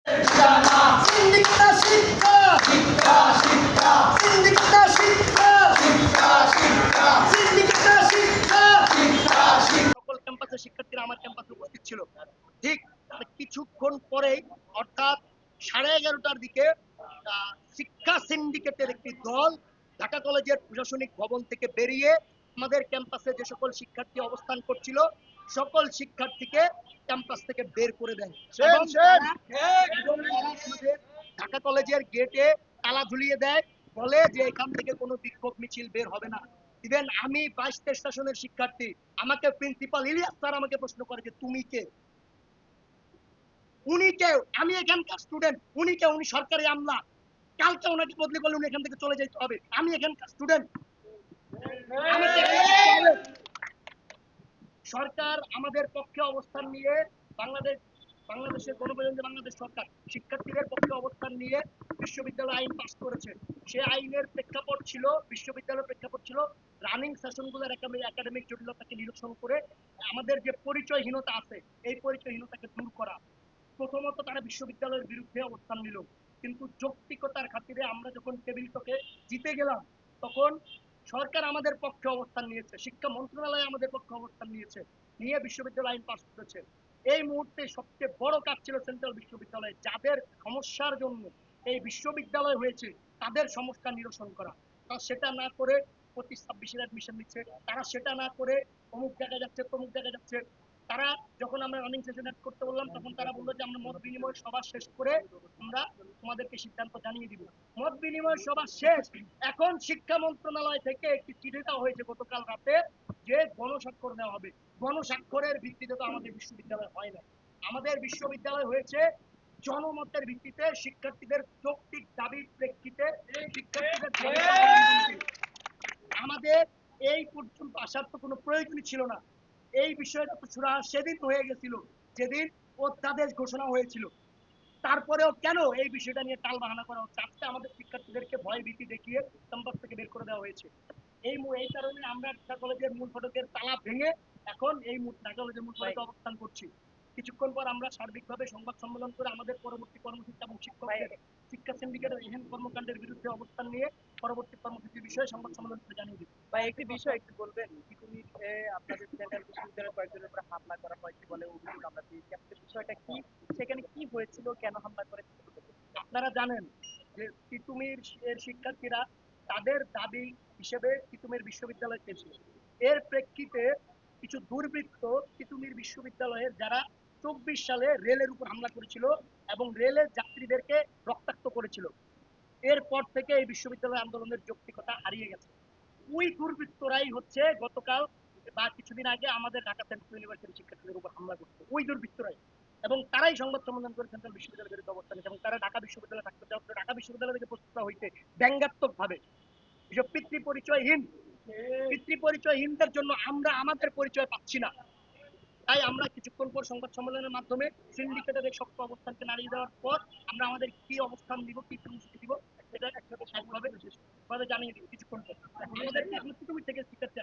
সিন্ডিকেটটা শিক্ষা, সিন্ডিকেটটা শিক্ষা, সিন্ডিকেটটা শিক্ষা। সকল ক্যাম্পাসের শিক্ষার্থীরা আমার ক্যাম্পাসে উপস্থিত ছিল। ঠিক কিছুক্ষণ পরেই অর্থাৎ 11:30টার দিকে শিক্ষা সিন্ডিকেটের একটি দল ঢাকা কলেজের প্রশাসনিক ভবন থেকে বেরিয়ে আমাদের ক্যাম্পাসে যে সকল শিক্ষার্থী অবস্থান করছিল সকল শিক্ষার্থীকে ক্যাম্পাস থেকে বের করে দেয় এবং আমাদের ঢাকা কলেজের গেটে তালা ঝুলিয়ে দেয়, বলে যে এখান থেকে কোনো বিক্ষোভ মিছিল বের হবে না। ইভেন আমি 22 স্টেশনের শিক্ষার্থী, আমাকে প্রিন্সিপাল ইলিয়াস স্যার আমাকে প্রশ্ন করে যে তুমি কে? উনি কে? আমি এখানকার স্টুডেন্ট। উনি কে? উনি সরকারি আমলা। কালকে ওনাকে বদলি করলে উনি এখান থেকে চলে যেতে হবে। আমি এখানকার স্টুডেন্ট। সরকার আমাদের পক্ষে অবস্থান নিয়ে বাংলাদেশের গণপ্রজাতন্ত্রী বাংলাদেশ সরকার শিক্ষার্থীদের পক্ষে অবস্থান নিয়ে বিশ্ববিদ্যালয় আইন পাস করেছে। সে আইনের প্রেক্ষাপট ছিল, বিশ্ববিদ্যালয়ের প্রেক্ষাপট ছিল রানিং সেশনগুলোর একাডেমিক জটিলতাকে নিরসন করে আমাদের যে পরিচয়হীনতা আছে এই পরিচয়হীনতাকে দূর করা। প্রথমত তারা বিশ্ববিদ্যালয়ের বিরুদ্ধে অবস্থান নিল, কিন্তু যৌক্তিকতার খাতিরে আমরা যখন টেবিল টকে জিতে গেলাম তখন সরকার আমাদের পক্ষে অবস্থান নিয়েছে, শিক্ষা মন্ত্রণালয় আমাদের পক্ষে অবস্থান নিয়েছে, নিয়ে বিশ্ববিদ্যালয় আইন পাস করেছে। এই মুহূর্তে সবচেয়ে বড় কাজ ছিল সেন্ট্রাল বিশ্ববিদ্যালয়ে যাদের সমস্যার জন্য এই বিশ্ববিদ্যালয় হয়েছে তাদের সমস্যা নিরসন করা। তারা সেটা না করে 25-26 অ্যাডমিশন নিচ্ছে, তারা সেটা না করে অমুক জায়গায় যাচ্ছে তমুক জায়গায় যাচ্ছে। তারা যখন আমরা রানিং সেশন অ্যাড করতে বললাম তখন তারা বললো যে আমরা মত বিনিময় সভা শেষ করে আমরা তোমাদেরকে সিদ্ধান্ত জানিয়ে দিব। মত বিনিময় সভা শেষ, এখন শিক্ষা মন্ত্রণালয় থেকে একটি চিঠি দেওয়া হয়েছে গতকাল রাতে যে গণস্বাক্ষর দেওয়া হবে। গণস্বাক্ষরের ভিত্তিতে তো আমাদের বিশ্ববিদ্যালয় হয় না, আমাদের বিশ্ববিদ্যালয় হয়েছে জনমতের ভিত্তিতে, শিক্ষার্থীদের যৌক্তিক দাবির প্রেক্ষিতে শিক্ষার্থীদের আমাদের এই পর্যন্ত আসার তো কোনো প্রয়োজনই ছিল না। এই বিষয়টা তো সুরাহা সেদিন হয়ে গেছিল যেদিন অধ্যাদেশ ঘোষণা হয়েছিল। তারপরেও কেন এই বিষয়টা নিয়ে টাল বাহানা করা হচ্ছে? আজকে আমাদের শিক্ষার্থীদেরকে ভয় ভীতি দেখিয়ে ক্যাম্পাস থেকে বের করে দেওয়া হয়েছে। এই কারণে আমরা ঢাকা কলেজের মূল ফটকের তালা ভেঙে এখন এই ঢাকা কলেজের মূল ফটকে অবস্থান করছি। কিছুক্ষণ পর আমরা সার্বিকভাবে সংবাদ সম্মেলন করে আমাদের পরবর্তী কর্মসূচি এবং শিক্ষকদের শিক্ষা সিন্ডিকেটের এহেন কর্মকাণ্ডের বিরুদ্ধে অবস্থান নিয়ে পরবর্তী কর্মসূচির বিষয়ে সংবাদ সম্মেলন করে জানিয়ে দিব। ভাই একটি বিষয় একটু বলবেন, তিতুমিরে আপনাদের সেন্ট্রাল বিশ্ববিদ্যালয়ের কয়েকজনের উপর হামলা করা হয়েছে বলে অভিযোগ আমরা পেয়েছি, আসলে বিষয়টা কি, সেখানে কি হয়েছিল, কেন হামলা করেছে? আপনারা জানেন যে তিতুমির এর শিক্ষার্থীরা তাদের দাবি হিসেবে তিতুমির বিশ্ববিদ্যালয় চেয়েছিল। এর প্রেক্ষিতে কিছু দুর্বৃত্ত তিতুমির বিশ্ববিদ্যালয়ের যারা 24 সালে রেলের উপর হামলা করেছিল এবং রেলের যাত্রীদেরকে রক্তাক্ত করেছিল, এরপর থেকে এই বিশ্ববিদ্যালয় আন্দোলনের যৌক্তিকতা হারিয়ে গেছে। ওই দুর্বৃত্তরাই হচ্ছে গতকাল বা কিছুদিন আগে আমাদের ঢাকা সেন্ট্রাল ইউনিভার্সিটির শিক্ষার্থীদের উপর হামলা করছে, ওই দুর্বৃত্তরাই। এবং তারাই সংবাদ সম্মেলন করে সেন্ট্রাল বিশ্ববিদ্যালয়ের বিরুদ্ধে অবস্থান নিচ্ছে এবং তারা ঢাকা বিশ্ববিদ্যালয়ে থাকতে চাও, ঢাকা বিশ্ববিদ্যালয় থেকে প্রস্তুত হইতে ব্যঙ্গাত্মক ভাবে এসব পিতৃপরিচয়হীনদের জন্য আমরা আমাদের পরিচয় পাচ্ছি না। তাই আমরা কিছুক্ষণ পর সংবাদ সম্মেলনের মাধ্যমে সিন্ডিকেটের এই শক্ত অবস্থানকে নাড়িয়ে দেওয়ার পর আমরা আমাদের কি অবস্থান দিব, কি কর্মসূচি দিব, এটা একসাথে ভাবে জানিয়ে দিব কিছুক্ষণ পর। আমাদের থেকে শিক্ষার্থী